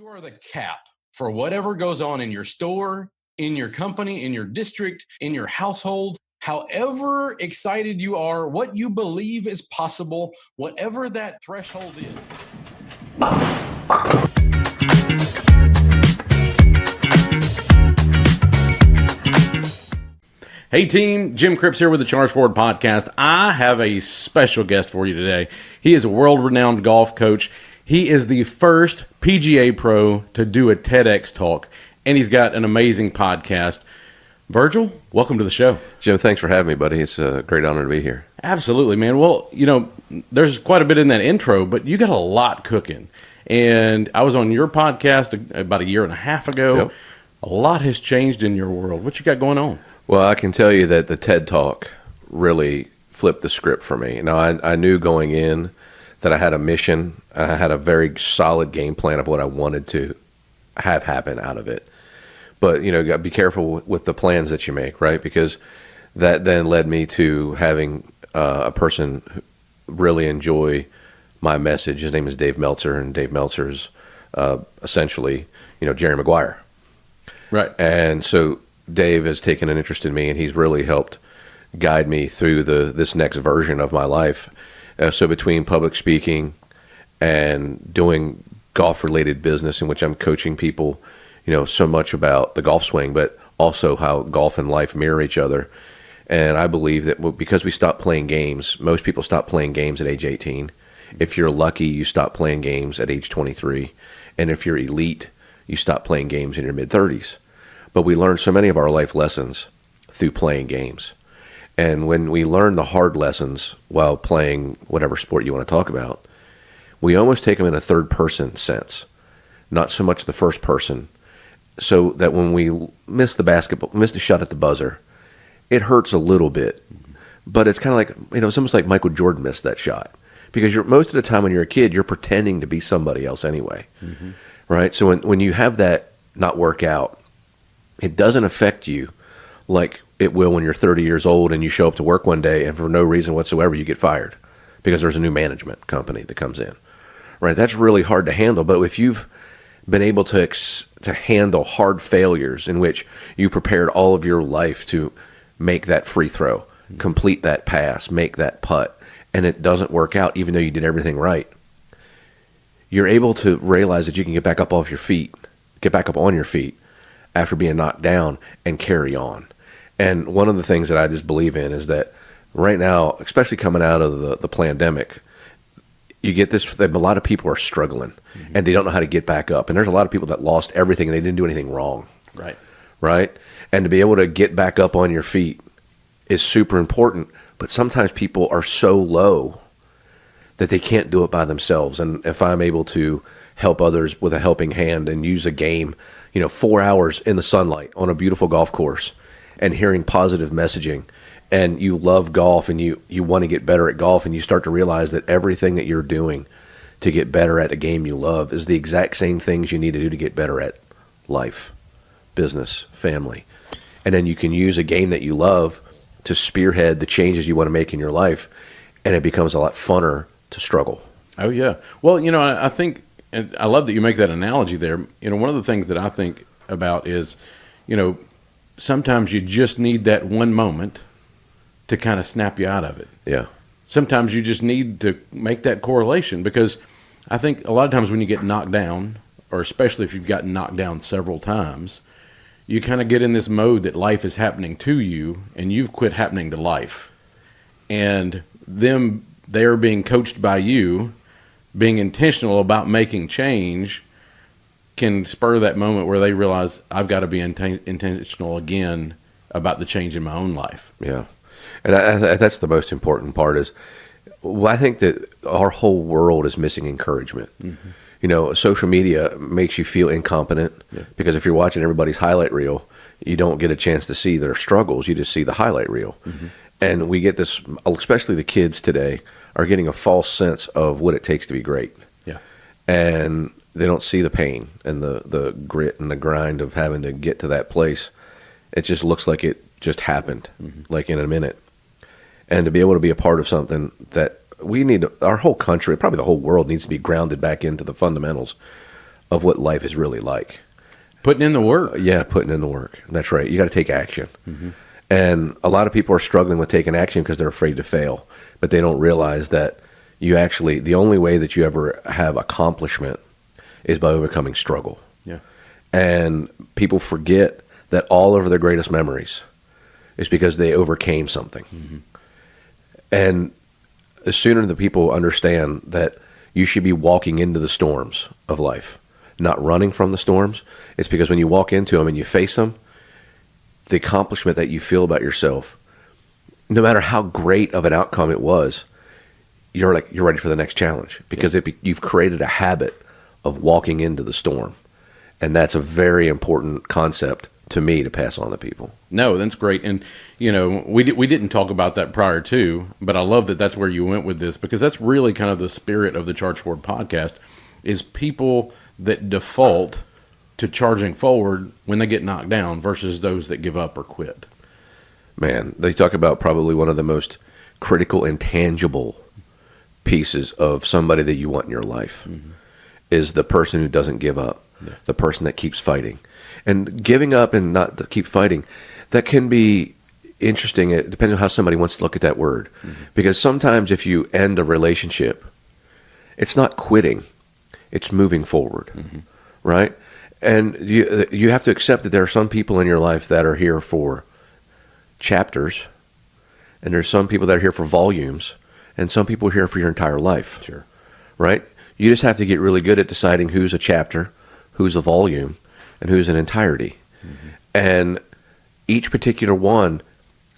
are the cap for whatever goes on in your store, in your company, in your district, in your household. However excited you are, what you believe is possible, whatever that threshold is. Hey team, Jim Cripps here with the Charge Forward Podcast. I have a special guest for you today. He is a world-renowned golf coach. He is the first PGA pro to do a TEDx talk, and he's got an amazing podcast. Virgil, welcome to the show. Jim, thanks for having me, buddy. It's a great honor to be here. Absolutely, man. Well, you know, there's quite a bit in that intro, but you got a lot cooking. And I was on your podcast about a year and a half ago. Yep. A lot has changed in your world. What you got going on? Well, I can tell you that the TED Talk really flipped the script for me. Now, I knew going in that I had a mission. I had a very solid game plan of what I wanted to have happen out of it. But, you know, you got to be careful with the plans that you make, right? Because that then led me to having a person really enjoy my message. His name is Dave Meltzer, and Dave Meltzer is essentially, you know, Jerry Maguire. Right. And so Dave has taken an interest in me, and he's really helped guide me through this next version of my life. So between public speaking and doing golf-related business in which I'm coaching people, you know, so much about the golf swing, but also how golf and life mirror each other. And I believe that because we stopped playing games, most people stop playing games at age 18. If you're lucky, you stop playing games at age 23. And if you're elite, you stop playing games in your mid-30s. But we learn so many of our life lessons through playing games. And when we learn the hard lessons while playing whatever sport you want to talk about, we almost take them in a third-person sense, not so much the first person, so that when we miss the shot at the buzzer, it hurts a little bit. But it's kind of like, you know, it's almost like Michael Jordan missed that shot. Because most of the time when you're a kid, you're pretending to be somebody else anyway, right? So when you have that not work out, it doesn't affect you like it will when you're 30 years old and you show up to work one day and for no reason whatsoever you get fired because there's a new management company that comes in, right? That's really hard to handle. But if you've been able to handle hard failures in which you prepared all of your life to make that free throw, complete that pass, make that putt, and it doesn't work out even though you did everything right, you're able to realize that you can get back up on your feet after being knocked down and carry on. And one of the things that I just believe in is that right now, especially coming out of the pandemic, you get this, a lot of people are struggling and they don't know how to get back up. And there's a lot of people that lost everything and they didn't do anything wrong. Right? And to be able to get back up on your feet is super important. But sometimes people are so low that they can't do it by themselves. And if I'm able to help others with a helping hand and use a game, you know, 4 hours in the sunlight on a beautiful golf course and hearing positive messaging, and you love golf and you want to get better at golf, and you start to realize that everything that you're doing to get better at a game you love is the exact same things you need to do to get better at life, business, family. And then you can use a game that you love to spearhead the changes you want to make in your life, and it becomes a lot funner to struggle. Oh, yeah. Well, you know, I think, and I love that you make that analogy there. You know, one of the things that I think about is, you know, sometimes you just need that one moment to kind of snap you out of it. Yeah. Sometimes you just need to make that correlation, because I think a lot of times when you get knocked down, or especially if you've gotten knocked down several times, you kind of get in this mode that life is happening to you and you've quit happening to life. And they're being coached by you, being intentional about making change, can spur that moment where they realize, I've got to be intentional again about the change in my own life. Yeah. And that's the most important part is, well, I think that our whole world is missing encouragement. You know, social media makes you feel incompetent because if you're watching everybody's highlight reel, you don't get a chance to see their struggles. You just see the highlight reel. And we get this, especially the kids today, are getting a false sense of what it takes to be great. Yeah. And they don't see the pain and the grit and the grind of having to get to that place. It just looks like it just happened, like in a minute. And to be able to be a part of something that we need, our whole country, probably the whole world, needs to be grounded back into the fundamentals of what life is really like. Putting in the work. Yeah, putting in the work. That's right. You got to take action. And a lot of people are struggling with taking action because they're afraid to fail, but they don't realize that the only way that you ever have accomplishment is by overcoming struggle. Yeah. And people forget that all of their greatest memories is because they overcame something. And the sooner the people understand that you should be walking into the storms of life, not running from the storms, it's because when you walk into them and you face them, the accomplishment that you feel about yourself, no matter how great of an outcome it was, you're ready for the next challenge because you've created a habit of walking into the storm. And that's a very important concept to me to pass on to people. No, that's great. And, we didn't talk about that prior to, but I love that that's where you went with this, because that's really kind of the spirit of the Charge Forward podcast, is people that default to charging forward when they get knocked down versus those that give up or quit. Man, they talk about probably one of the most critical and tangible pieces of somebody that you want in your life is the person who doesn't give up, the person that keeps fighting. And giving up and not to keep fighting, that can be interesting. It depends on how somebody wants to look at that word. Because sometimes if you end a relationship, it's not quitting, it's moving forward, right? And you have to accept that there are some people in your life that are here for chapters, and there's some people that are here for volumes, and some people are here for your entire life. Sure. Right? You just have to get really good at deciding who's a chapter, who's a volume, and who's an entirety. And each particular one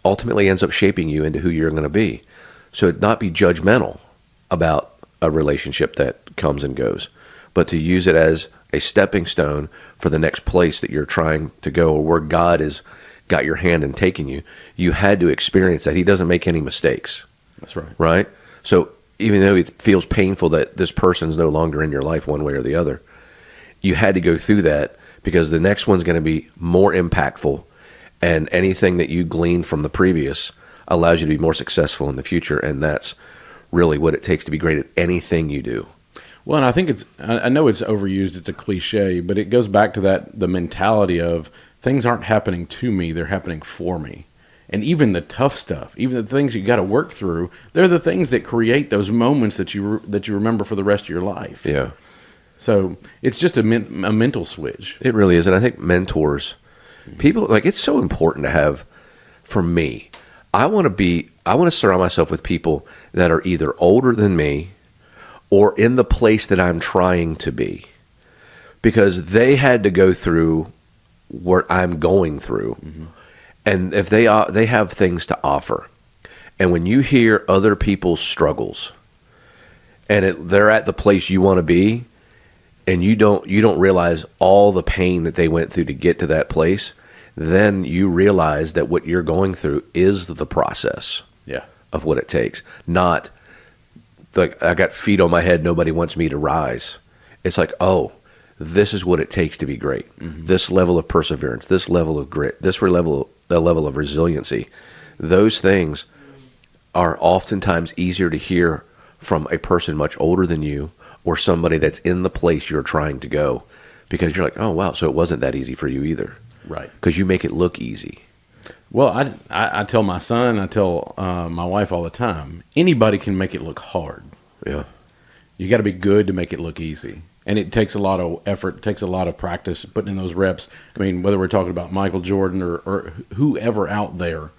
ultimately ends up shaping you into who you're going to be. So not be judgmental about a relationship that comes and goes, but to use it as a stepping stone for the next place that you're trying to go, or where God has got your hand and taken you. You had to experience that. He doesn't make any mistakes. That's right. Right? So even though it feels painful that this person's no longer in your life one way or the other, you had to go through that because the next one's going to be more impactful, and anything that you gleaned from the previous allows you to be more successful in the future, and that's really what it takes to be great at anything you do. Well, and I think I know it's overused, it's a cliche, but it goes back to the mentality of things aren't happening to me, they're happening for me. And even the tough stuff, even the things you got to work through, they're the things that create those moments that you remember for the rest of your life. Yeah. So it's just a mental switch. It really is. And I think mentors, people, it's so important to have, for me, I want to surround myself with people that are either older than me or in the place that I'm trying to be, because they had to go through what I'm going through. And if they have things to offer. And when you hear other people's struggles and they're at the place you want to be, and you don't realize all the pain that they went through to get to that place, then you realize that what you're going through is the process of what it takes. Not like, I got feet on my head, nobody wants me to rise. It's like, oh, this is what it takes to be great. This level of perseverance, this level of grit, the level of resiliency. Those things are oftentimes easier to hear from a person much older than you, or somebody that's in the place you're trying to go, because you're like, oh, wow, so it wasn't that easy for you either. Right. Because you make it look easy. Well, I tell my son, I tell my wife all the time, anybody can make it look hard. Yeah. You got to be good to make it look easy. And it takes a lot of effort, it takes a lot of practice, putting in those reps. I mean, whether we're talking about Michael Jordan or whoever out there,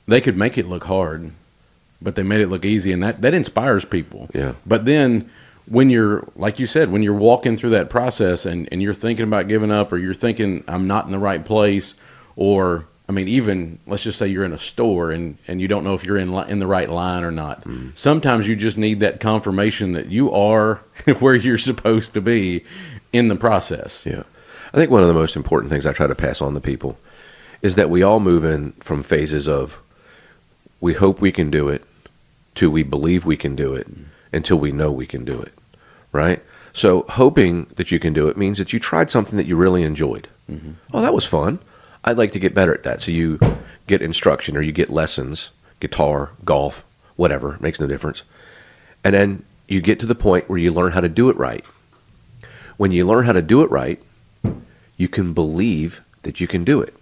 they could make it look hard, but they made it look easy, and that inspires people. Yeah. But then when you're, like you said, when you're walking through that process and you're thinking about giving up, or you're thinking, I'm not in the right place, or, I mean, even, let's just say you're in a store and you don't know if you're in the right line or not. Sometimes you just need that confirmation that you are where you're supposed to be in the process. Yeah. I think one of the most important things I try to pass on to people is that we all move in from phases of we hope we can do it to we believe we can do it until we know we can do it, right? So hoping that you can do it means that you tried something that you really enjoyed. Oh, that was fun. I'd like to get better at that. So you get instruction, or you get lessons, guitar, golf, whatever, makes no difference. And then you get to the point where you learn how to do it right. When you learn how to do it right, you can believe that you can do it.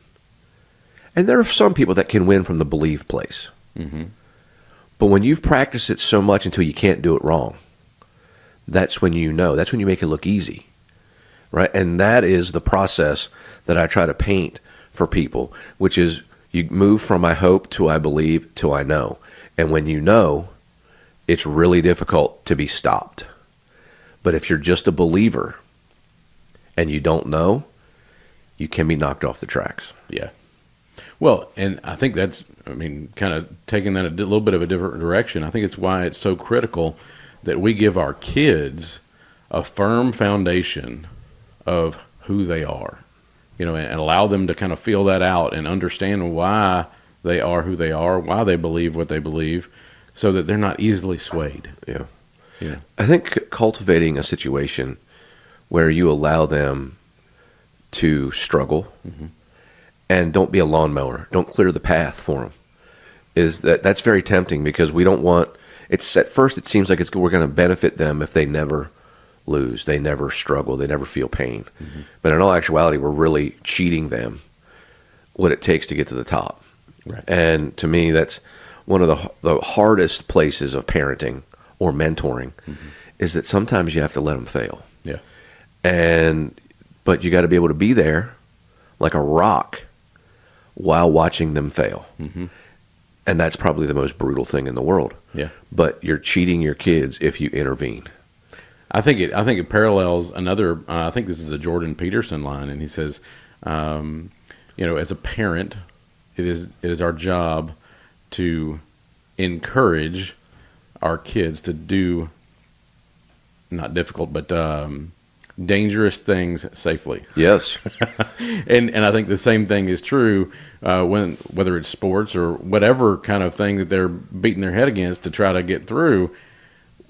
And there are some people that can win from the believe place. Mm-hmm. But when you've practiced it so much until you can't do it wrong, that's when you know. That's when you make it look easy, right? And that is the process that I try to paint for people, which is you move from I hope to I believe to I know. And when you know, it's really difficult to be stopped. But if you're just a believer and you don't know, you can be knocked off the tracks. Yeah. Well, and I think that's, kind of taking that a little bit of a different direction. I think it's why it's so critical that we give our kids a firm foundation of who they are, and allow them to kind of feel that out and understand why they are who they are, why they believe what they believe, so that they're not easily swayed. Yeah. Yeah. I think cultivating a situation where you allow them to struggle and don't be a lawnmower, don't clear the path for them, that's very tempting, because we don't want, it's at first it seems like we're going to benefit them if they never lose, they never struggle, they never feel pain. But in all actuality, we're really cheating them what it takes to get to the top. Right. And to me, that's one of the hardest places of parenting or mentoring, is that sometimes you have to let them fail. Yeah. But you got to be able to be there like a rock while watching them fail. And that's probably the most brutal thing in the world. Yeah. But you're cheating your kids if you intervene. I think it parallels another. I think this is a Jordan Peterson line, and he says, as a parent, it is our job to encourage our kids to do not difficult but dangerous things safely. Yes. and I think the same thing is true whether it's sports or whatever kind of thing that they're beating their head against to try to get through.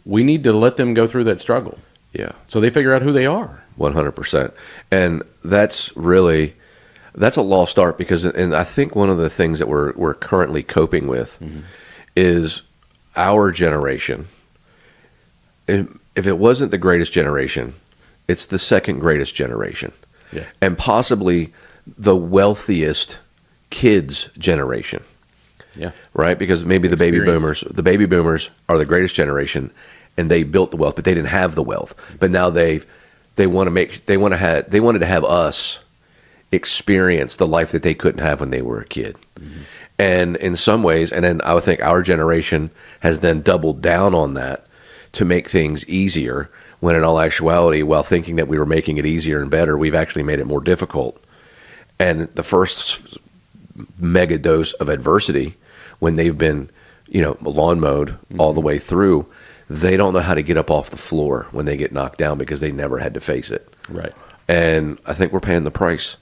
We need to let them go through that struggle. Yeah. So they figure out who they are. 100%. And that's a lost art, because, and I think one of the things that we're currently coping with is our generation. If it wasn't the greatest generation, it's the second greatest generation. Yeah. And possibly the wealthiest kids generation. Yeah. Right? Because maybe the baby boomers are the greatest generation, and they built the wealth, but they didn't have the wealth. But now they wanted to have us experience the life that they couldn't have when they were a kid. And in some ways, and then I would think our generation has then doubled down on that to make things easier, when in all actuality, while thinking that we were making it easier and better, we've actually made it more difficult. And the first mega dose of adversity, when they've been, lawn mowed all the way through, they don't know how to get up off the floor when they get knocked down, because they never had to face it. Right. And I think we're paying the price.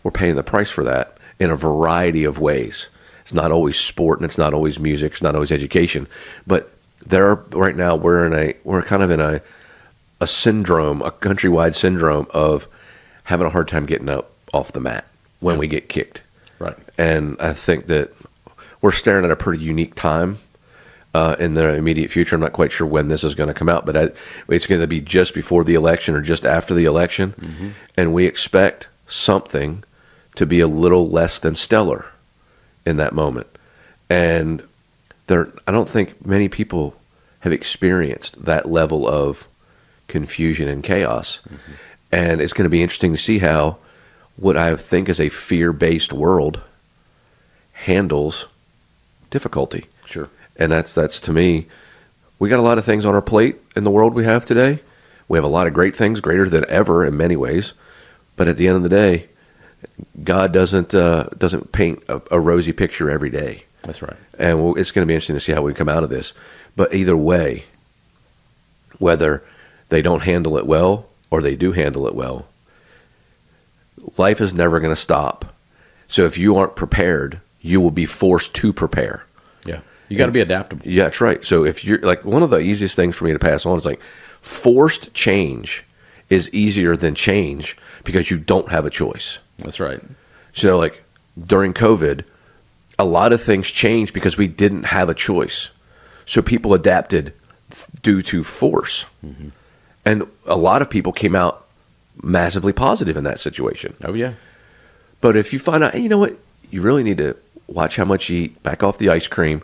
We're paying the price for that in a variety of ways. It's not always sport, and it's not always music, it's not always education. But right now we're kind of in a syndrome, a countrywide syndrome of having a hard time getting up off the mat when we get kicked. Right. And I think that we're staring at a pretty unique time in the immediate future. I'm not quite sure when this is going to come out, but it's going to be just before the election or just after the election. And we expect something to be a little less than stellar in that moment. And I don't think many people have experienced that level of confusion and chaos. And it's going to be interesting to see how what I think is a fear-based world handles difficulty. Sure. And that's to me, we got a lot of things on our plate in the world we have today. We have a lot of great things, greater than ever in many ways. But at the end of the day, God doesn't paint a rosy picture every day. That's right. And it's going to be interesting to see how we come out of this. But either way, whether they don't handle it well or they do handle it well, life is never going to stop. So if you aren't prepared, you will be forced to prepare. Yeah. You got to be adaptable. Yeah, that's right. So if you're like, one of the easiest things for me to pass on is like, forced change is easier than change because you don't have a choice. That's right. So like during COVID, a lot of things changed because we didn't have a choice. So people adapted due to force. And a lot of people came out massively positive in that situation. Oh, yeah. But if you find out, hey, you know what, you really need to watch how much you eat, back off the ice cream.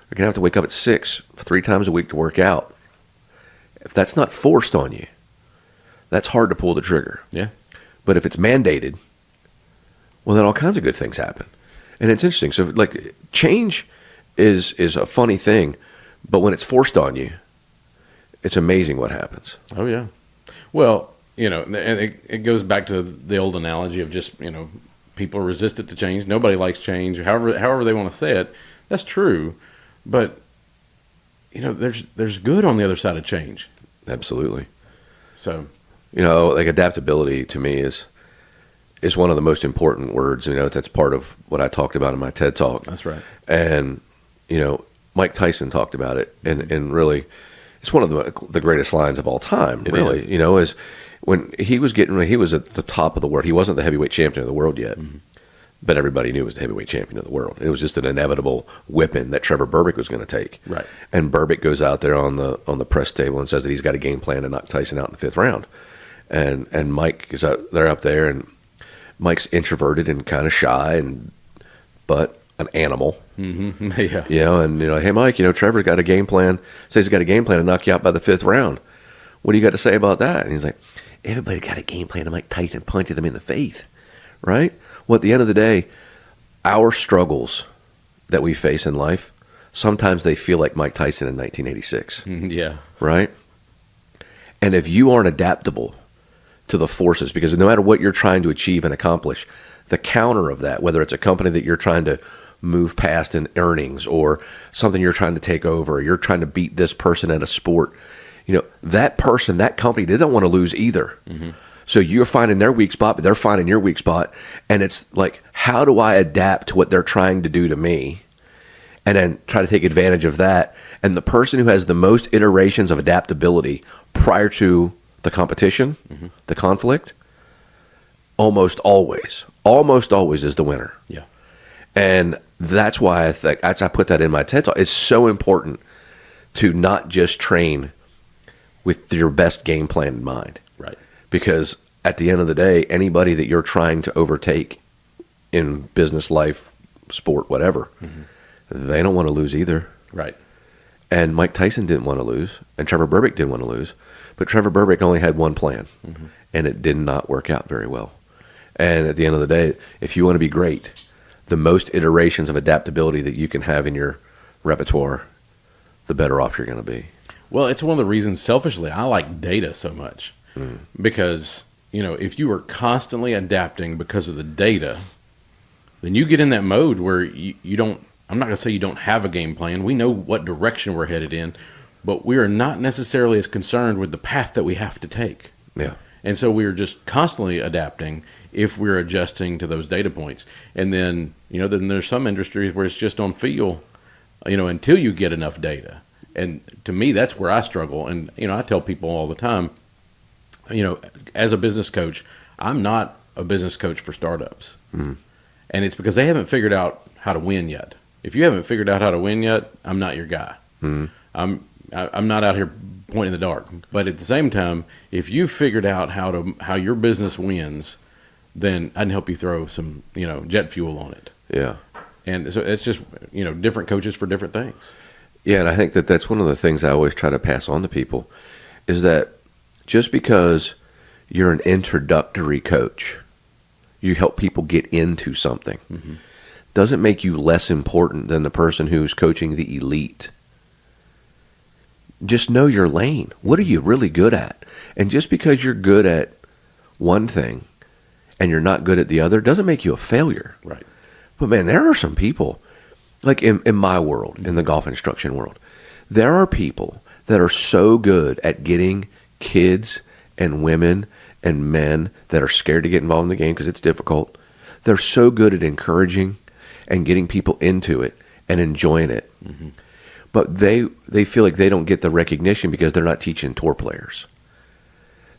You're going to have to wake up at 6, 3 times a week to work out. If that's not forced on you, that's hard to pull the trigger. Yeah. But if it's mandated, well, then all kinds of good things happen. And it's interesting. So, like, change is a funny thing, but when it's forced on you, it's amazing what happens. Oh, yeah. Well, and it goes back to the old analogy of just, people are resistant to change. Nobody likes change, however they want to say it. That's true. But, there's good on the other side of change. Absolutely. So, like adaptability to me is one of the most important words. That's part of what I talked about in my TED Talk. That's right. And, Mike Tyson talked about it. And really, it's one of the greatest lines of all time, really. Is when he was at the top of the world. He wasn't the heavyweight champion of the world yet. Mm-hmm. But everybody knew he was the heavyweight champion of the world. It was just an inevitable whipping that Trevor Berbick was going to take. Right. And Berbick goes out there on the press table and says that he's got a game plan to knock Tyson out in the 5th round. And Mike is up there, and Mike's introverted and kind of shy, but an animal. Mm-hmm. Yeah. Hey, Mike, Trevor's got a game plan. Says he's got a game plan to knock you out by the 5th round. What do you got to say about that? And he's like, everybody's got a game plan to Mike Tyson and punch them in the face, right? Well, at the end of the day, our struggles that we face in life, sometimes they feel like Mike Tyson in 1986. Yeah. Right? And if you aren't adaptable to the forces, because no matter what you're trying to achieve and accomplish, the counter of that, whether it's a company that you're trying to move past in earnings or something you're trying to take over, or you're trying to beat this person at a sport, that person, that company, they don't want to lose either. Mm-hmm. So you're finding their weak spot, but they're finding your weak spot. And it's like, how do I adapt to what they're trying to do to me? And then try to take advantage of that. And the person who has the most iterations of adaptability prior to the competition, mm-hmm. the conflict, almost always is the winner. Yeah. And that's why I put that in my TED Talk. It's so important to not just train with your best game plan in mind. Right. Because at the end of the day, anybody that you're trying to overtake in business, life, sport, whatever, mm-hmm. they don't want to lose either. Right. And Mike Tyson didn't want to lose, and Trevor Berbick didn't want to lose. But Trevor Berbick only had one plan, mm-hmm. and it did not work out very well. And at the end of the day, if you want to be great, the most iterations of adaptability that you can have in your repertoire, the better off you're going to be. Well, it's one of the reasons, selfishly, I like data so much. Mm. Because, if you are constantly adapting because of the data, then you get in that mode where you don't, I'm not going to say you don't have a game plan. We know what direction we're headed in, but we are not necessarily as concerned with the path that we have to take. Yeah. And so we're just constantly adapting if we're adjusting to those data points. And then, then there's some industries where it's just on feel, until you get enough data. And to me, that's where I struggle. And, I tell people all the time, as a business coach, I'm not a business coach for startups. Mm. And it's because they haven't figured out how to win yet. If you haven't figured out how to win yet, I'm not your guy. Mm. I'm not out here pointing in the dark. But at the same time, if you've figured out how your business wins, then I can help you throw some, jet fuel on it. Yeah. And so it's just, different coaches for different things. Yeah, and I think that's one of the things I always try to pass on to people is that just because you're an introductory coach, you help people get into something, mm-hmm. doesn't make you less important than the person who's coaching the elite. Just know your lane. What are you really good at? And just because you're good at one thing and you're not good at the other doesn't make you a failure. Right. But man, there are some people, like in my world, in the golf instruction world, there are people that are so good at getting kids and women and men that are scared to get involved in the game because it's difficult. They're so good at encouraging and getting people into it and enjoying it. Mm-hmm. But they feel like they don't get the recognition because they're not teaching tour players.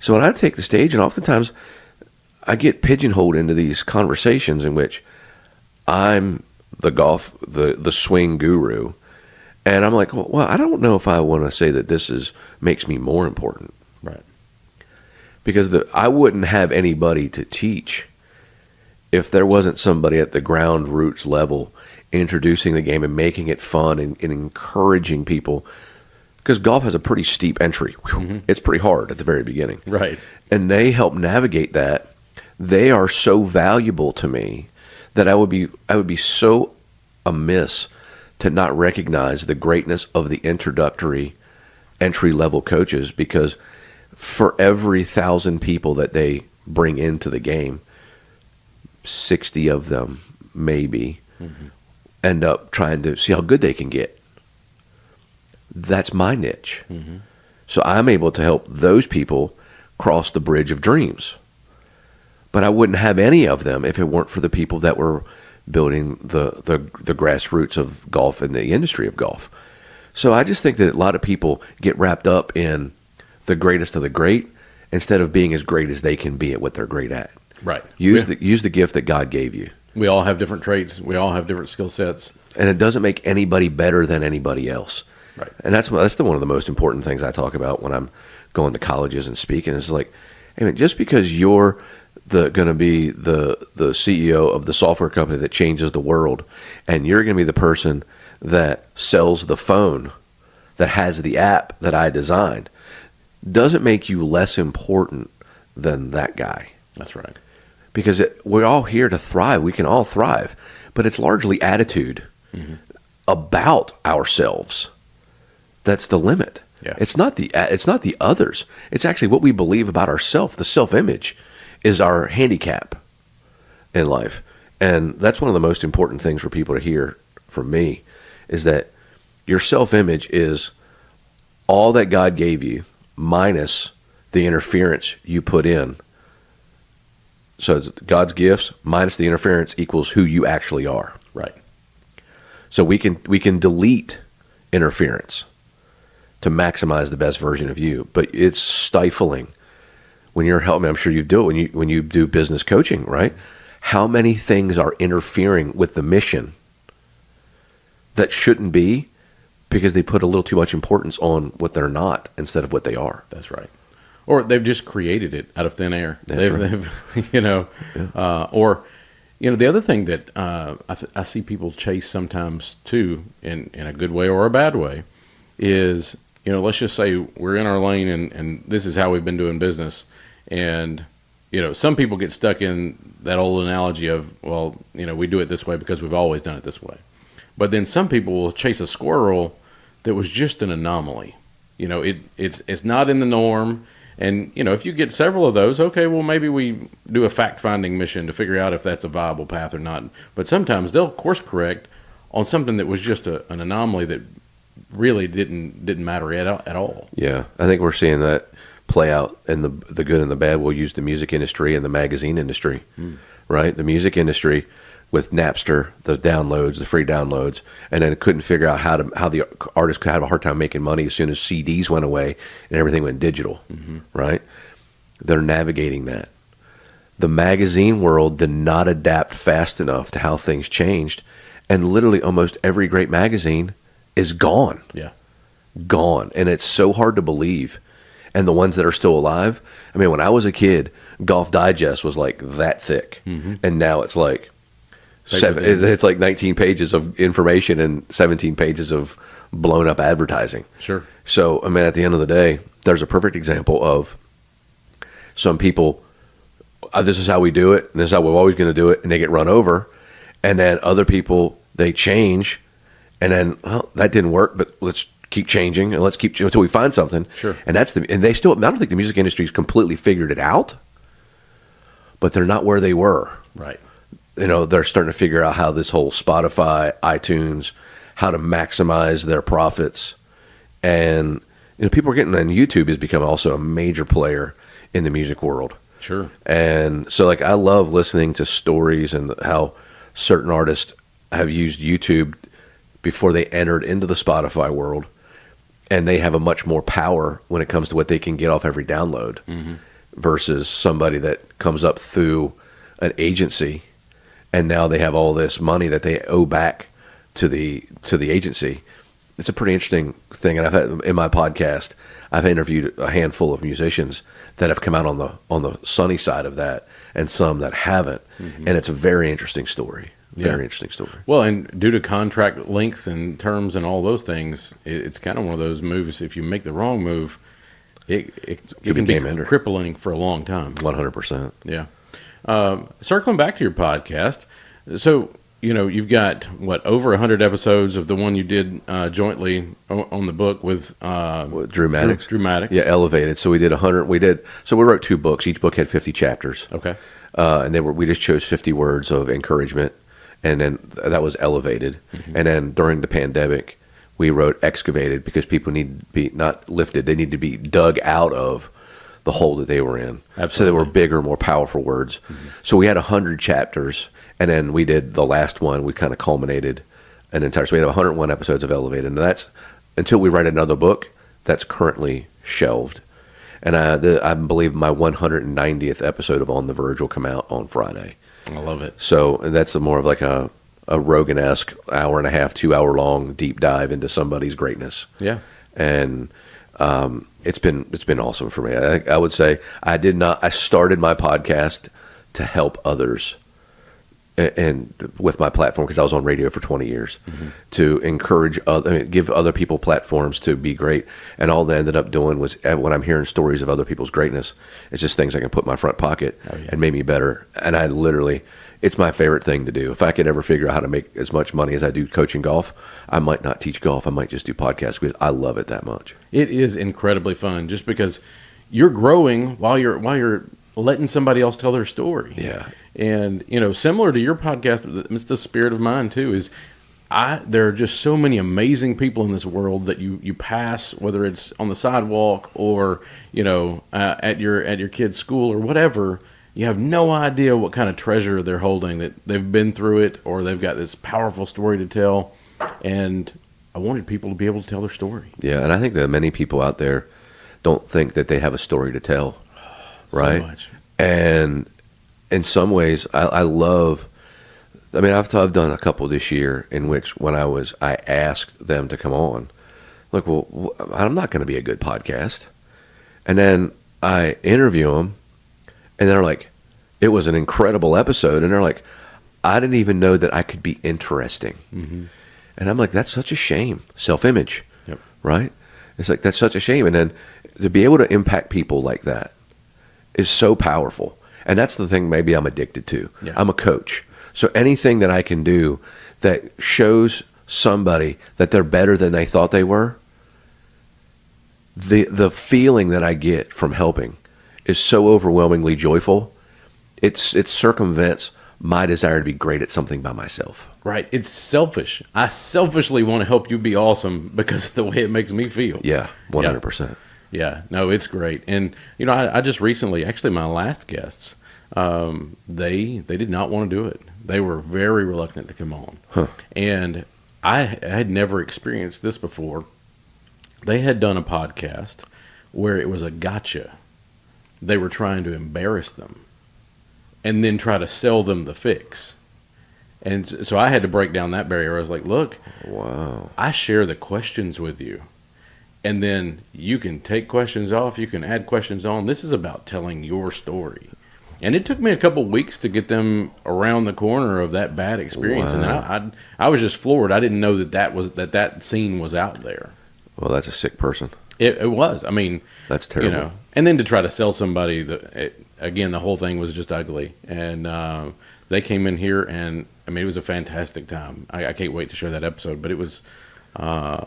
So when I take the stage, and oftentimes I get pigeonholed into these conversations in which I'm the swing guru, and I'm like, well, I don't know if I want to say that this makes me more important. Right. because I wouldn't have anybody to teach if there wasn't somebody at the ground roots level introducing the game and making it fun and encouraging people. Because golf has a pretty steep entry. It's pretty hard at the very beginning. Right. And they help navigate that. They are so valuable to me that I would be so amiss to not recognize the greatness of the introductory entry level coaches, because for every 1,000 people that they bring into the game, 60 of them maybe end up trying to see how good they can get. That's my niche. So I'm able to help those people cross the bridge of dreams. But I wouldn't have any of them if it weren't for the people that were building the grassroots of golf and the industry of golf. So I just think that a lot of people get wrapped up in the greatest of the great instead of being as great as they can be at what they're great at. Right. Use the gift that God gave you. We all have different traits. We all have different skill sets. And it doesn't make anybody better than anybody else. Right. And that's one of the most important things I talk about when I'm going to colleges and speaking. Is like, hey man, just because you're going to be the CEO of the software company that changes the world, and you're going to be the person that sells the phone that has the app that I designed, doesn't make you less important than that guy. That's right. Because we're all here to thrive. We can all thrive. But it's largely attitude about ourselves that's the limit. Yeah. It's not the others. It's actually what we believe about ourselves. The self-image is our handicap in life. And that's one of the most important things for people to hear from me, is that your self-image is all that God gave you minus the interference you put in. So it's God's gifts minus the interference equals who you actually are. Right. So we can delete interference to maximize the best version of you, but it's stifling when you're helping. I'm sure you do it when you do business coaching, right? How many things are interfering with the mission that shouldn't be, because they put a little too much importance on what they're not instead of what they are. That's right. Or they've just created it out of thin air. They've or the other thing that I see people chase sometimes too, in a good way or a bad way, is, let's just say we're in our lane and this is how we've been doing business. And, some people get stuck in that old analogy of, well, we do it this way because we've always done it this way. But then some people will chase a squirrel that was just an anomaly. It's not in the norm. And, if you get several of those, okay, well, maybe we do a fact-finding mission to figure out if that's a viable path or not. But sometimes they'll course correct on something that was just an anomaly that really didn't matter at all. Yeah, I think we're seeing that play out in the good and the bad. We'll use the music industry and the magazine industry, right? The music industry with Napster, the downloads, the free downloads, and then couldn't figure out how the artist could have a hard time making money as soon as CDs went away and everything went digital, right? They're navigating that. The magazine world did not adapt fast enough to how things changed, and literally almost every great magazine is gone. Yeah. Gone. And it's so hard to believe. And the ones that are still alive, I mean, when I was a kid, Golf Digest was like that thick, and now it's like it's like 19 pages of information and 17 pages of blown up advertising. Sure. So, I mean, at the end of the day, there's a perfect example of some people, this is how we do it, and this is how we're always going to do it, and they get run over. And then other people, they change, and then, well, that didn't work, but let's keep changing, and let's keep until we find something. Sure. And they still, I don't think the music industry's completely figured it out, but they're not where they were. Right. They're starting to figure out how this whole Spotify, iTunes, how to maximize their profits. And, people are getting, and YouTube has become also a major player in the music world. Sure. And so, I love listening to stories and how certain artists have used YouTube before they entered into the Spotify world. And they have a much more power when it comes to what they can get off every download versus somebody that comes up through an agency. And now they have all this money that they owe back to the agency. It's a pretty interesting thing. And I've had in my podcast, I've interviewed a handful of musicians that have come out on the sunny side of that, and some that haven't, and it's a very interesting story. Very interesting story. Well, and due to contract lengths and terms and all those things, it's kind of one of those moves. If you make the wrong move, it can be crippling for a long time. 100%. Yeah. Circling back to your podcast, so you've got over 100 episodes of the one you did jointly on the book with Drew Maddox. Drew Maddox. Yeah, Elevated. So we did 100. So we wrote 2 books. Each book had 50 chapters. Okay. And we just chose 50 words of encouragement. And then that was Elevated. And then during the pandemic, we wrote Excavated, because people need to be not lifted. They need to be dug out of the hole that they were in. Absolutely. So they were bigger, more powerful words. So we had 100 chapters. And then we did the last one. We kind of culminated an entire. So we have 101 episodes of Elevated. And that's, until we write another book, that's currently shelved. And I believe my 190th episode of On the Verge will come out on Friday. I love it. So that's more of like a Rogan-esque 1.5, 2 hour long deep dive into somebody's greatness. Yeah. And it's been awesome for me. I would say I started my podcast to help others, and with my platform, because I was on radio for 20 years, to encourage give other people platforms to be great. And all that ended up doing was, when I'm hearing stories of other people's greatness, it's just things I can put in my front pocket and make me better. And it's my favorite thing to do. If I could ever figure out how to make as much money as I do coaching golf, I might not teach golf. I might just do podcasts, because I love it that much. It is incredibly fun, just because you're growing while you're letting somebody else tell their story. Yeah. And, similar to your podcast, it's the spirit of mine too, is there are just so many amazing people in this world that you pass, whether it's on the sidewalk or, at your kid's school or whatever. You have no idea what kind of treasure they're holding, that they've been through it, or they've got this powerful story to tell. And I wanted people to be able to tell their story. Yeah. And I think that many people out there don't think that they have a story to tell. Right. So much. And in some ways, I've done a couple this year in which, when I asked them to come on, like, well, I'm not going to be a good podcast. And then I interview them, and they're like, it was an incredible episode. And they're like, I didn't even know that I could be interesting. And I'm like, that's such a shame. Self-image. Yep. Right? It's like, that's such a shame. And then to be able to impact people like that is so powerful. And that's the thing maybe I'm addicted to. Yeah. I'm a coach. So anything that I can do that shows somebody that they're better than they thought they were, the feeling that I get from helping is so overwhelmingly joyful. It circumvents my desire to be great at something by myself. Right. It's selfish. I selfishly want to help you be awesome because of the way it makes me feel. Yeah, 100%. Yeah, no, it's great. And, I just recently, actually my last guests, they did not want to do it. They were very reluctant to come on. And I had never experienced this before. They had done a podcast where it was a gotcha. They were trying to embarrass them and then try to sell them the fix. And so I had to break down that barrier. I was like, look, wow, I share the questions with you. And then you can take questions off. You can add questions on. This is about telling your story. And it took me a couple weeks to get them around the corner of that bad experience. Wow. And I was just floored. I didn't know that scene was out there. Well, that's a sick person. It was. I mean, that's terrible. And then to try to sell somebody, again, the whole thing was just ugly. And they came in here, and it was a fantastic time. I can't wait to share that episode. But it was,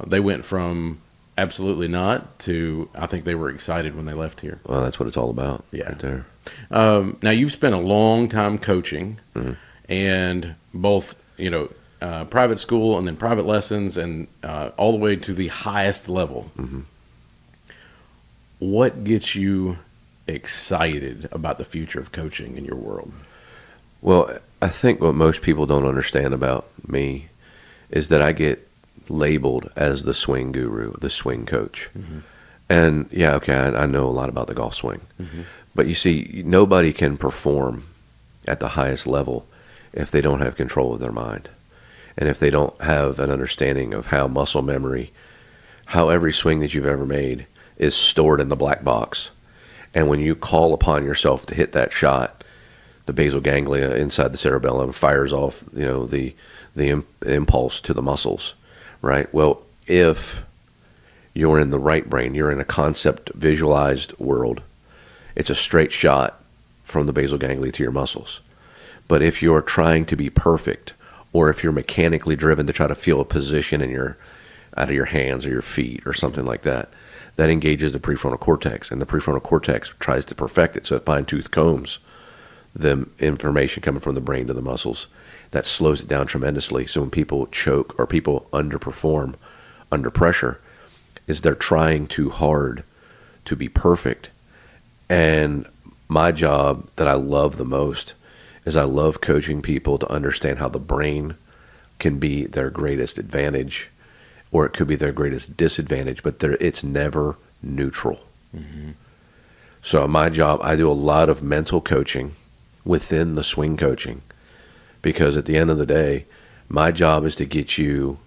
they went from absolutely not to, I think they were excited when they left here. Well, that's what it's all about. Yeah. Right there. Now you've spent a long time coaching, and both, private school and then private lessons, and all the way to the highest level. What gets you excited about the future of coaching in your world? Well, I think what most people don't understand about me is that I get labeled as the swing guru, the swing coach. And yeah, okay, I know a lot about the golf swing. But you see, nobody can perform at the highest level if they don't have control of their mind. And if they don't have an understanding of how muscle memory, how every swing that you've ever made is stored in the black box. And when you call upon yourself to hit that shot, the basal ganglia inside the cerebellum fires off, the impulse to the muscles, right? Well, if you're in the right brain, you're in a concept visualized world, it's a straight shot from the basal ganglia to your muscles. But if you're trying to be perfect, or if you're mechanically driven to try to feel a position out of your hands or your feet or something like that, that engages the prefrontal cortex, and the prefrontal cortex tries to perfect it. So it fine-tooth combs the information coming from the brain to the muscles. That slows it down tremendously. So when people choke or people underperform under pressure, is they're trying too hard to be perfect. And my job that I love the most is I love coaching people to understand how the brain can be their greatest advantage, or it could be their greatest disadvantage, but it's never neutral. Mm-hmm. So my job, I do a lot of mental coaching within the swing coaching, because at the end of the day, my job is to get you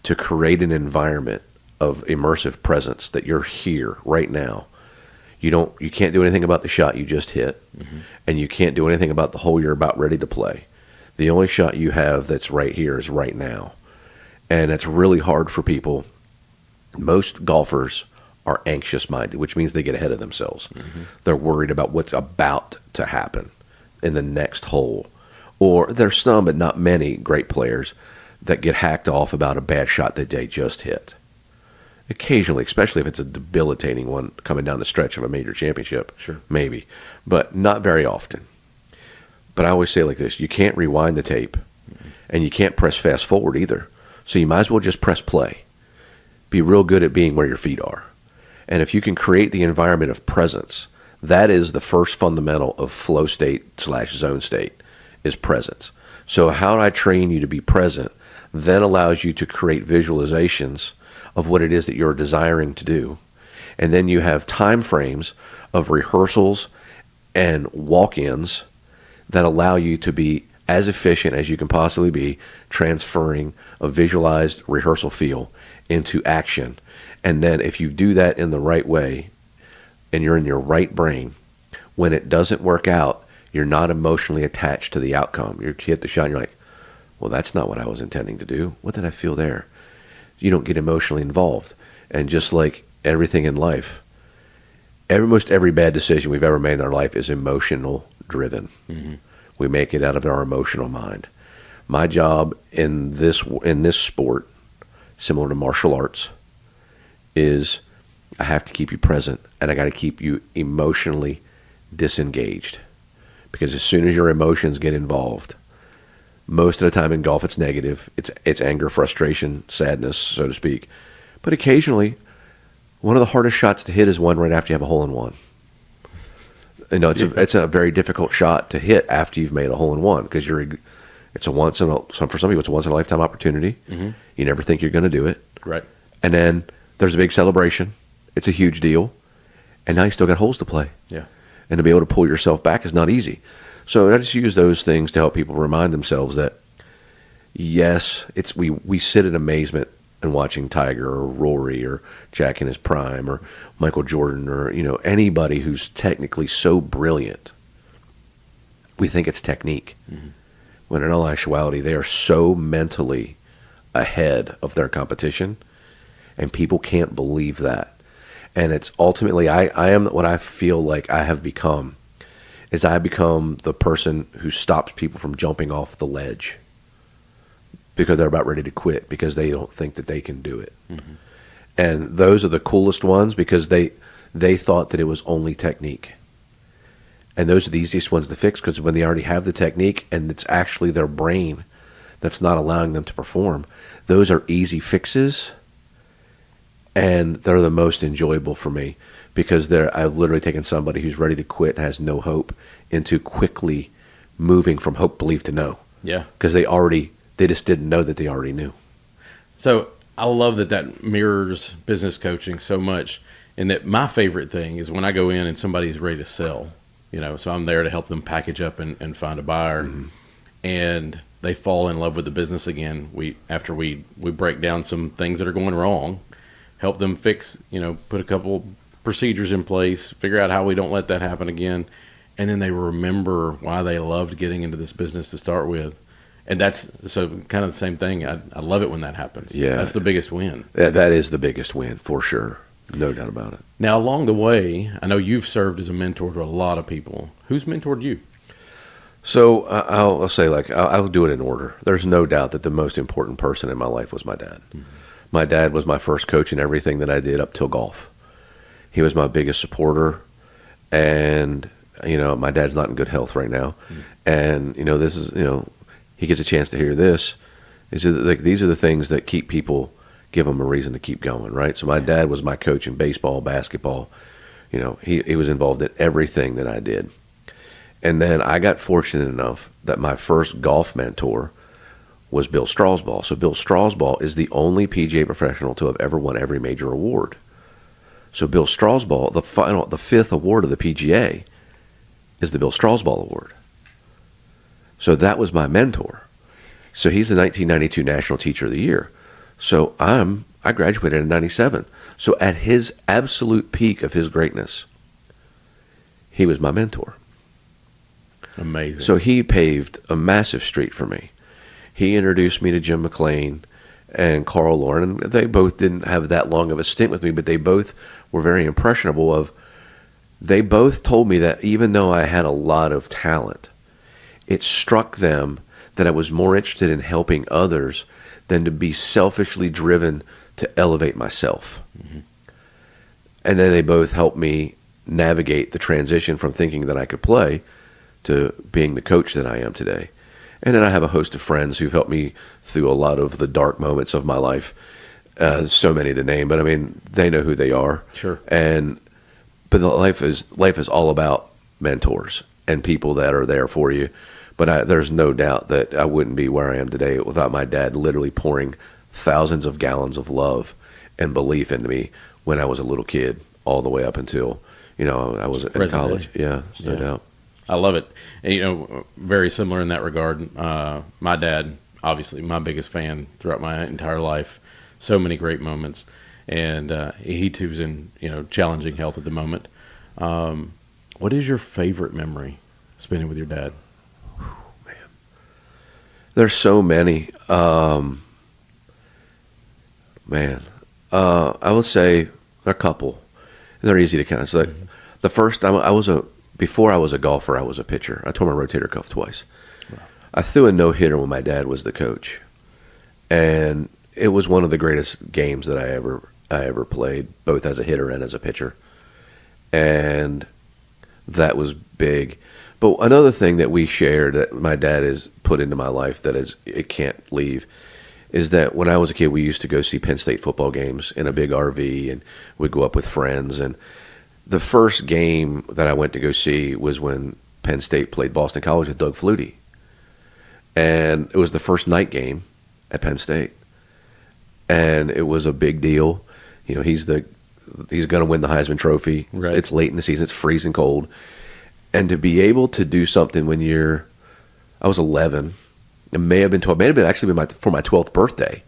to create an environment of immersive presence, that you're here right now. You can't do anything about the shot you just hit, mm-hmm. and you can't do anything about the hole you're about ready to play. The only shot you have that's right here is right now. And it's really hard for people. Most golfers are anxious-minded, which means they get ahead of themselves. Mm-hmm. They're worried about what's about to happen in the next hole. Or there's some, but not many, great players that get hacked off about a bad shot that they just hit. Occasionally, especially if it's a debilitating one coming down the stretch of a major championship. Sure. Maybe. But not very often. But I always say like this, you can't rewind the tape, mm-hmm. and you can't press fast forward either. So you might as well just press play. Be real good at being where your feet are. And if you can create the environment of presence, that is the first fundamental of flow state / zone state, is presence. So how do I train you to be present then allows you to create visualizations of what it is that you're desiring to do. And then you have time frames of rehearsals and walk-ins that allow you to be as efficient as you can possibly be, transferring a visualized rehearsal feel into action. And then if you do that in the right way, and you're in your right brain, when it doesn't work out, you're not emotionally attached to the outcome. You hit the shot and you're like, well, that's not what I was intending to do. What did I feel there? You don't get emotionally involved. And just like everything in life, almost every bad decision we've ever made in our life is emotional driven. Mm-hmm. We make it out of our emotional mind. My job in this sport, similar to martial arts, is I have to keep you present, and I got to keep you emotionally disengaged. Because as soon as your emotions get involved, most of the time in golf it's negative. It's anger, frustration, sadness, so to speak. But occasionally, one of the hardest shots to hit is one right after you have a hole-in-one. You know, it's a very difficult shot to hit after you've made a hole-in-one, because for some people it's a once in a lifetime opportunity. Mm-hmm. You never think you're going to do it, right? And then there's a big celebration. It's a huge deal, and now you still got holes to play. Yeah, and to be able to pull yourself back is not easy. So I just use those things to help people remind themselves that yes, we sit in amazement and watching Tiger or Rory or Jack in his prime or Michael Jordan or anybody who's technically so brilliant. We think it's technique, mm-hmm. when in all actuality they are so mentally ahead of their competition, and people can't believe that. And it's ultimately I am what I feel like I have become. Is I become the person who stops people from jumping off the ledge because they're about ready to quit because they don't think that they can do it. Mm-hmm. And those are the coolest ones because they thought that it was only technique. And those are the easiest ones to fix because when they already have the technique and it's actually their brain that's not allowing them to perform, those are easy fixes, and they're the most enjoyable for me because I've literally taken somebody who's ready to quit and has no hope into quickly moving from hope, belief to know. Yeah. Because they just didn't know that they already knew. So I love that mirrors business coaching so much, and that my favorite thing is when I go in and somebody's ready to sell, so I'm there to help them package up and find a buyer, mm-hmm. and they fall in love with the business again. After we break down some things that are going wrong, help them fix, put a couple procedures in place, figure out how we don't let that happen again, and then they remember why they loved getting into this business to start with. And that's so kind of the same thing. I love it when that happens. Yeah. That's the biggest win. That is the biggest win, for sure. No doubt about it. Now, along the way, I know you've served as a mentor to a lot of people. Who's mentored you? So I'll say, like, I'll do it in order. There's no doubt that the most important person in my life was my dad. Mm-hmm. My dad was my first coach in everything that I did up till golf. He was my biggest supporter, and, you know, my dad's not in good health right now. Mm-hmm. And, you know, this is, you know, he gets a chance to hear this. These are the things that keep people, give them a reason to keep going, right? So my dad was my coach in baseball, basketball. You know, he was involved in everything that I did. And then I got fortunate enough that my first golf mentor was Bill Strasbaugh. So Bill Strasbaugh is the only PGA professional to have ever won every major award. So Bill Strasbaugh, the fifth award of the PGA is the Bill Strasbaugh Award. So that was my mentor. So he's the 1992 National Teacher of the Year. So I graduated in 97. So at his absolute peak of his greatness, he was my mentor. Amazing. So he paved a massive street for me. He introduced me to Jim McLean and Carl Lauren, and they both didn't have that long of a stint with me, but they both were very impressionable. They both told me that even though I had a lot of talent, it struck them that I was more interested in helping others than to be selfishly driven to elevate myself. Mm-hmm. And then they both helped me navigate the transition from thinking that I could play to being the coach that I am today. And then I have a host of friends who've helped me through a lot of the dark moments of my life. So many to name, but I mean, they know who they are. Sure. But life is all about mentors and people that are there for you. But there's no doubt that I wouldn't be where I am today without my dad literally pouring thousands of gallons of love and belief into me when I was a little kid, all the way up until, you know, I was in college. Yeah, no doubt. I love it. And, you know, very similar in that regard. My dad, obviously, my biggest fan throughout my entire life. So many great moments. And he, too, is in, you know, challenging health at the moment. What is your favorite memory spending with your dad? Man, there's so many. I would say a couple. They're easy to kind of say. Mm-hmm. The first time before I was a golfer, I was a pitcher. I tore my rotator cuff twice. Wow. I threw a no-hitter when my dad was the coach, and it was one of the greatest games that I ever played, both as a hitter and as a pitcher, and that was big. But another thing that we shared that my dad has put into my life it can't leave is that when I was a kid, we used to go see Penn State football games in a big RV, and we'd go up with friends. And the first game that I went to go see was when Penn State played Boston College with Doug Flutie. And it was the first night game at Penn State. And it was a big deal. You know, he's going to win the Heisman Trophy. Right. It's late in the season. It's freezing cold. And to be able to do something I was 11. It may have been 12. It may have been actually for my 12th birthday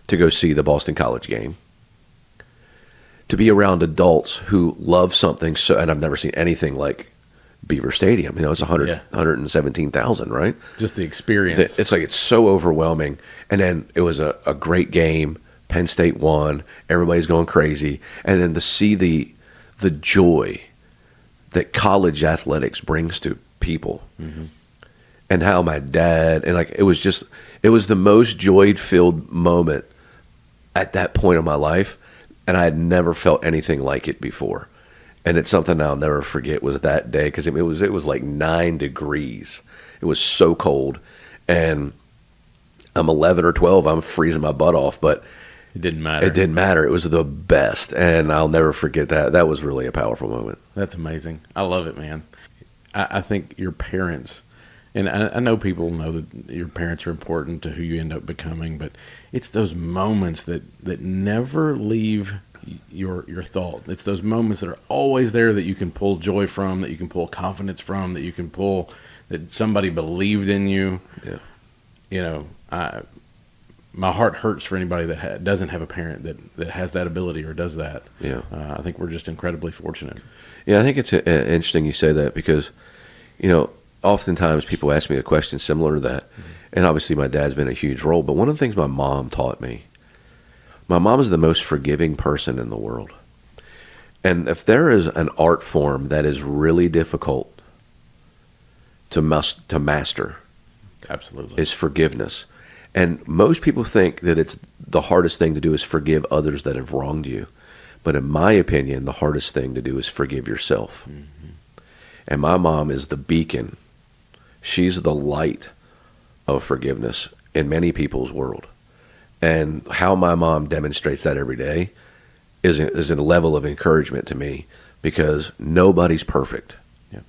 to go see the Boston College game. To be around adults who love something and I've never seen anything like Beaver Stadium. You know, it's 117,000, right? Just the experience. It's so overwhelming. And then it was a great game. Penn State won. Everybody's going crazy. And then to see the joy that college athletics brings to people. Mm-hmm. And how my dad, and like, it was the most joy-filled moment at that point of my life. And I had never felt anything like it before. And it's something I'll never forget was that day, because it was like 9 degrees. It was so cold. And I'm 11 or 12. I'm freezing my butt off, but it didn't matter. It didn't matter. It was the best. And I'll never forget that. That was really a powerful moment. That's amazing. I love it, man. I think your parents, and I know people know that your parents are important to who you end up becoming, but it's those moments that never leave your thought. It's those moments that are always there that you can pull joy from, that you can pull confidence from, that somebody believed in you. Yeah. You know, my heart hurts for anybody that doesn't have a parent that has that ability or does that. Yeah. I think we're just incredibly fortunate. Yeah, I think it's interesting you say that because, oftentimes people ask me a question similar to that. And obviously my dad's been a huge role. But one of the things my mom taught me, my mom is the most forgiving person in the world. And if there is an art form that is really difficult to master, Absolutely. is forgiveness. And most people think that it's the hardest thing to do is forgive others that have wronged you. But in my opinion, the hardest thing to do is forgive yourself. Mm-hmm. And my mom is the beacon. She's the light of forgiveness in many people's world. And how my mom demonstrates that every day is a level of encouragement to me, because nobody's perfect. Yeah.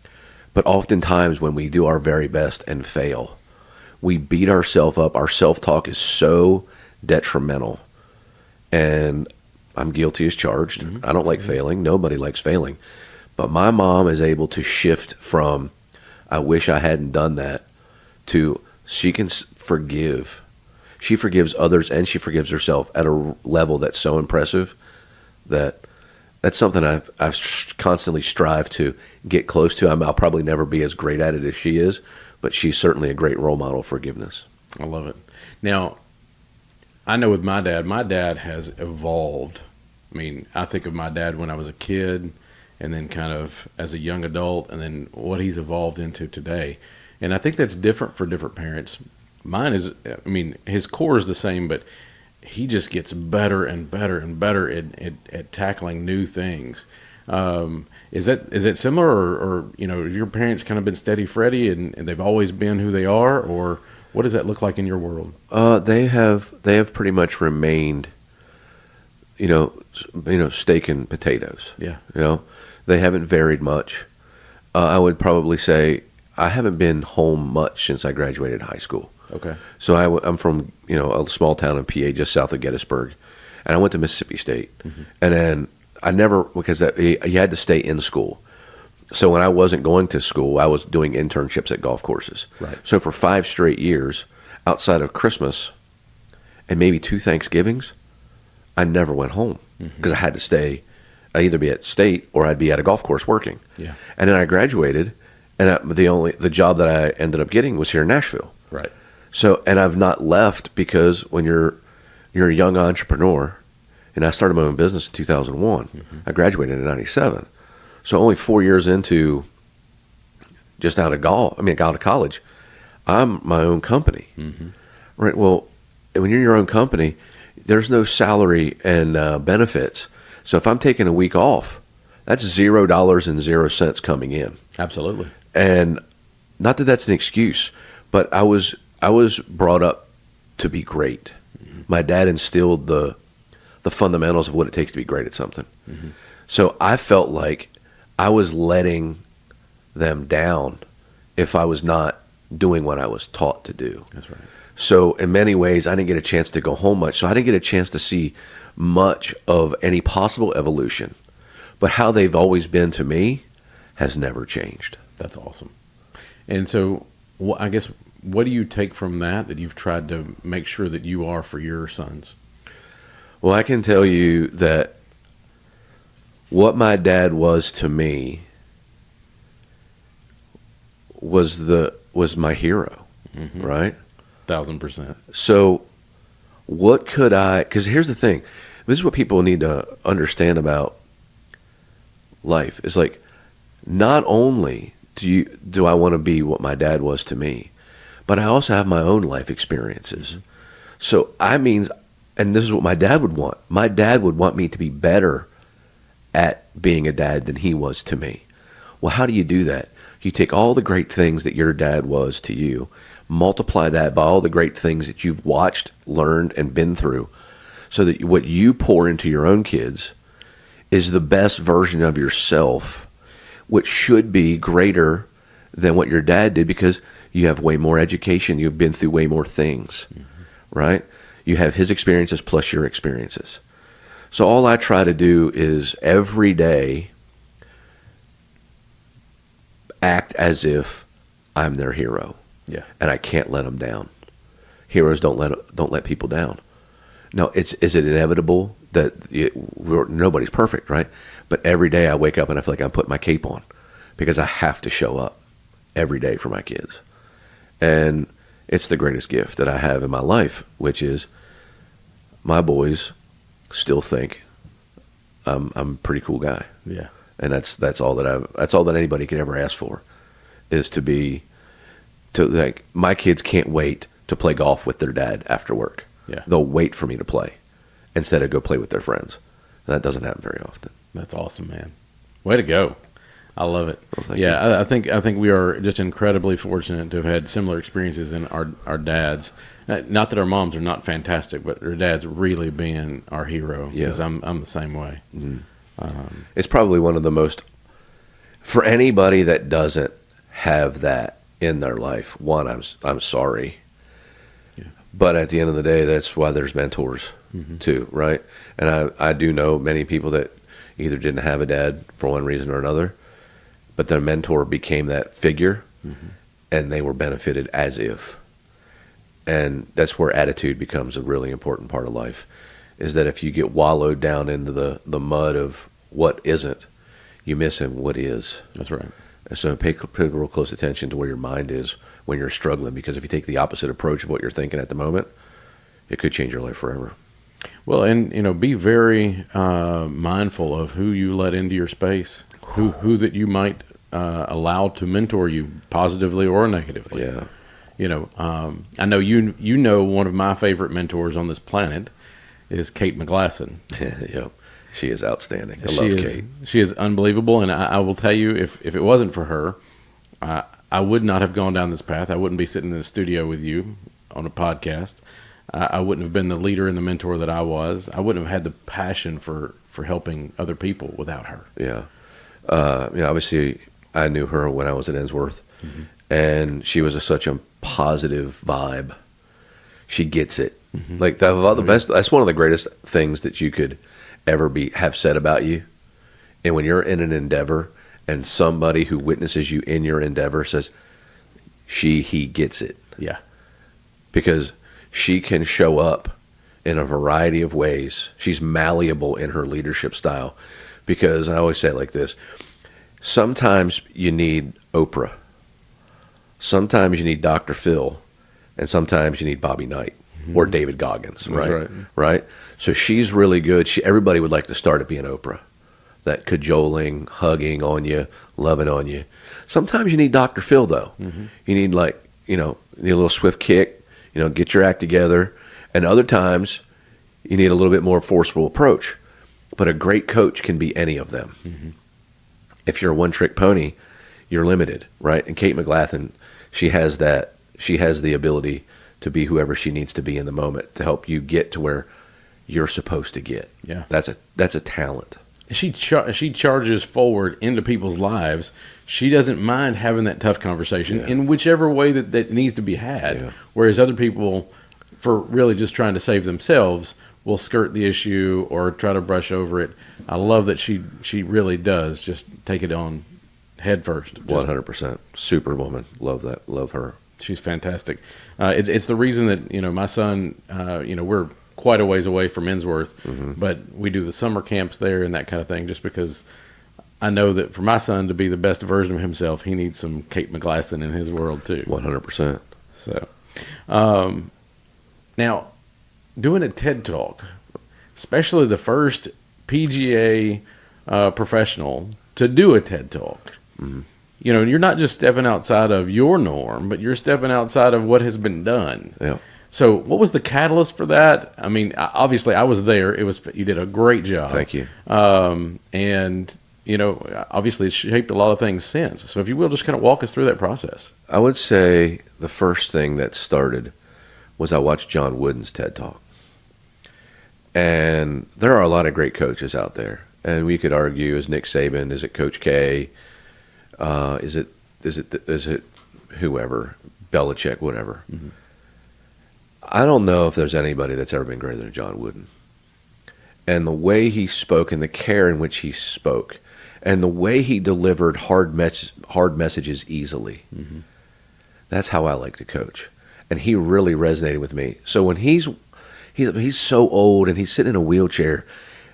But oftentimes when we do our very best and fail, we beat ourselves up. Our self-talk is so detrimental. And I'm guilty as charged. Mm-hmm. I don't like failing. Nobody likes failing. But my mom is able to shift from, I wish I hadn't done that, to she can forgive. She forgives others and she forgives herself at a level that's so impressive that's something I've constantly strived to get close to. I'll probably never be as great at it as she is, but she's certainly a great role model of forgiveness. I love it. Now, I know with my dad has evolved. I mean, I think of my dad when I was a kid and then kind of as a young adult and then what he's evolved into today. And I think that's different for different parents. Mine is, I mean, his core is the same, but he just gets better and better and better at tackling new things. Is that similar, or have your parents kind of been steady Freddy and they've always been who they are, or what does that look like in your world? They have pretty much remained, steak and potatoes. Yeah. They haven't varied much. I would probably say I haven't been home much since I graduated high school. Okay. So I'm from, a small town in PA just south of Gettysburg, and I went to Mississippi State. Mm-hmm. And then I never, because you had to stay in school. So when I wasn't going to school, I was doing internships at golf courses. Right. So for 5 straight years, outside of Christmas and maybe 2 Thanksgivings, I never went home because I had to stay. I'd either be at state or I'd be at a golf course working. Yeah. And then I graduated, and the job that I ended up getting was here in Nashville. Right. So, and I've not left, because when you're a young entrepreneur, and I started my own business in 2001. Mm-hmm. I graduated in 97. So only 4 years into just out of college, I'm my own company. Mm-hmm. Right. Well, when you're your own company, there's no salary and benefits. So if I'm taking a week off, that's $0 coming in. Absolutely. And not that that's an excuse, but I was brought up to be great. Mm-hmm. My dad instilled the fundamentals of what it takes to be great at something. Mm-hmm. So I felt like I was letting them down if I was not doing what I was taught to do. That's right. So in many ways, I didn't get a chance to go home much. So I didn't get a chance to see much of any possible evolution. But how they've always been to me has never changed. That's awesome. And so I guess, what do you take from that you've tried to make sure that you are for your sons? Well, I can tell you that what my dad was to me was my hero, mm-hmm. right? 1,000%. So what could because here's the thing. This is what people need to understand about life. It's like, not only do I want to be what my dad was to me, but I also have my own life experiences. Mm-hmm. So and this is what my dad would want. My dad would want me to be better at being a dad than he was to me. Well, how do you do that? You take all the great things that your dad was to you, multiply that by all the great things that you've watched, learned, and been through, so that what you pour into your own kids is the best version of yourself, which should be greater than what your dad did, because you have way more education. You've been through way more things, mm-hmm. right? You have his experiences plus your experiences. So all I try to do is every day act as if I'm their hero. Yeah. And I can't let them down. heroes don't let people down. No, is it inevitable that nobody's perfect, right? But every day I wake up and I feel like I'm putting my cape on because I have to show up every day for my kids. And it's the greatest gift that I have in my life, which is my boys still think I'm a pretty cool guy. Yeah. And that's all that anybody could ever ask for, is like my kids can't wait to play golf with their dad after work. Yeah. They'll wait for me to play instead of go play with their friends. And that doesn't happen very often. That's awesome, man. Way to go. I love it. Well, thank yeah, you. I think we are just incredibly fortunate to have had similar experiences in our dads. Not that our moms are not fantastic, but our dads really being our hero. Yeah. Because I'm the same way. It's probably one of the most, for anybody that doesn't have that in their life, one, I'm sorry. Yeah. But at the end of the day, that's why there's mentors too, right? And I do know many people that either didn't have a dad for one reason or another, but their mentor became that figure, and they were benefited as if. And that's where attitude becomes a really important part of life, is that if you get wallowed down into the mud of what isn't, you miss what is. That's right. And so pay real close attention to where your mind is when you're struggling, because if you take the opposite approach of what you're thinking at the moment, it could change your life forever. Well, and be very mindful of who you let into your space, who that you might allow to mentor you positively or negatively. Yeah. I know you know one of my favorite mentors on this planet is Kate McGlasson. Yep. She is outstanding. I love Kate. She is unbelievable, and I will tell you, if it wasn't for her, I would not have gone down this path. I wouldn't be sitting in the studio with you on a podcast. I wouldn't have been the leader and the mentor that I was. I wouldn't have had the passion for helping other people without her. Yeah. Obviously, I knew her when I was at Ensworth, and she was such a positive vibe. She gets it. Like the best. That's one of the greatest things that you could ever have said about you. And when you're in an endeavor and somebody who witnesses you in your endeavor says, he gets it. Yeah. Because she can show up in a variety of ways. She's malleable in her leadership style. Because I always say it like this: sometimes you need Oprah, sometimes you need Dr. Phil, and sometimes you need Bobby Knight or David Goggins, right? Right? So she's really good. Everybody would like to start at being Oprah, that cajoling, hugging on you, loving on you. Sometimes you need Dr. Phil, though. You need need a little swift kick, get your act together. And other times you need a little bit more forceful approach. But a great coach can be any of them. If you're a one-trick pony, you're limited, right? And Kate McGlasson, she has that. She has the ability to be whoever she needs to be in the moment to help you get to where you're supposed to get. Yeah, that's a talent. She charges forward into people's lives. She doesn't mind having that tough conversation in whichever way that needs to be had. Whereas other people, for really just trying to save themselves, will skirt the issue or try to brush over it. I love that she really does just take it on head first. 100%. Superwoman. Love that. Love her. She's fantastic. It's the reason that, my son, we're quite a ways away from Ensworth, but we do the summer camps there and that kind of thing, just because I know that for my son to be the best version of himself, he needs some Kate McGlasson in his world too. 100%. So, now, doing a TED Talk, especially the first PGA professional to do a TED Talk, you're not just stepping outside of your norm, but you're stepping outside of what has been done. Yeah. So what was the catalyst for that? I mean, obviously I was there. You did a great job. Thank you. And obviously it's shaped a lot of things since. So if you will, just kind of walk us through that process. I would say the first thing that started was I watched John Wooden's TED Talk. And there are a lot of great coaches out there. And we could argue, is Nick Saban, is it Coach K? Is it whoever, Belichick, whatever. I don't know if there's anybody that's ever been greater than John Wooden. And the way he spoke and the care in which he spoke and the way he delivered hard messages easily, that's how I like to coach. And he really resonated with me. So when he's so old and he's sitting in a wheelchair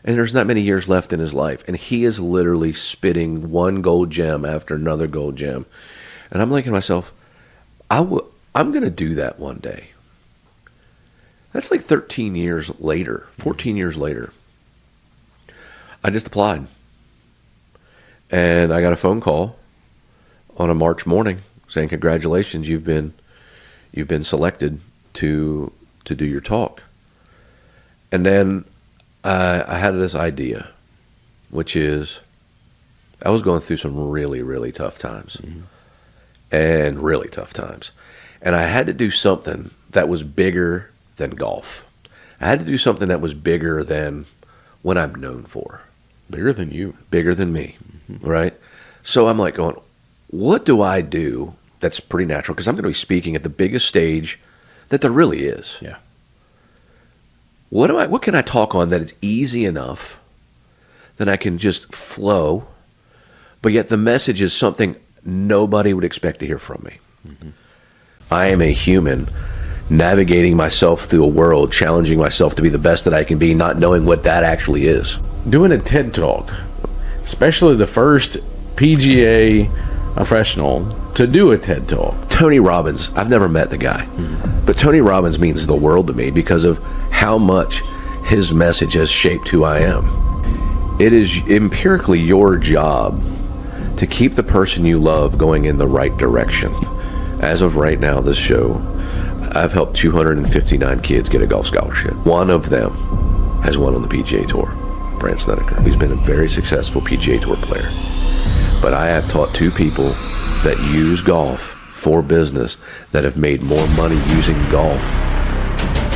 and there's not many years left in his life, and he is literally spitting one gold gem after another gold gem. And I'm thinking to myself, I'm going to do that one day. That's like 13 years later, 14 years later. I just applied. And I got a phone call on a March morning saying, congratulations, you've been selected to do your talk. And then I had this idea, which is I was going through some really, really tough times. And really tough times. And I had to do something that was bigger than golf. I had to do something that was bigger than what I'm known for. Bigger than you. Bigger than me, right? So I'm like going, what do I do that's pretty natural? Because I'm going to be speaking at the biggest stage that there really is. Yeah. What can I talk on that is easy enough that I can just flow, but yet the message is something nobody would expect to hear from me. I am a human navigating myself through a world, challenging myself to be the best that I can be, not knowing what that actually is. Doing a TED Talk, especially the first PGA professional to do a TED Talk. Tony Robbins, I've never met the guy, but Tony Robbins means the world to me because of how much his message has shaped who I am. It is empirically your job to keep the person you love going in the right direction. As of right now, this show, I've helped 259 kids get a golf scholarship. One of them has won on the PGA Tour, Brandt Snedeker. He's been a very successful PGA Tour player. But I have taught 2 people that use golf for business that have made more money using golf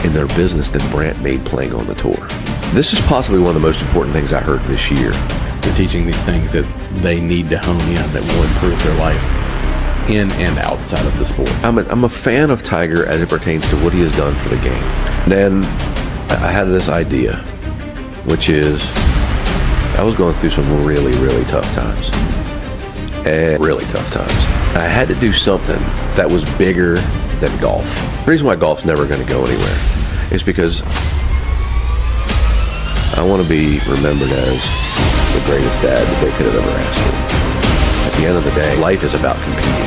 in their business than Brandt made playing on the tour. This is possibly one of the most important things I heard this year. They're teaching these things that they need to hone in that will improve their life in and outside of the sport. I'm a fan of Tiger as it pertains to what he has done for the game. Then I had this idea, which is I was going through some really, really tough times. And really tough times. I had to do something that was bigger than golf. The reason why golf's never going to go anywhere is because I want to be remembered as the greatest dad that they could have ever asked for. At the end of the day, life is about competing.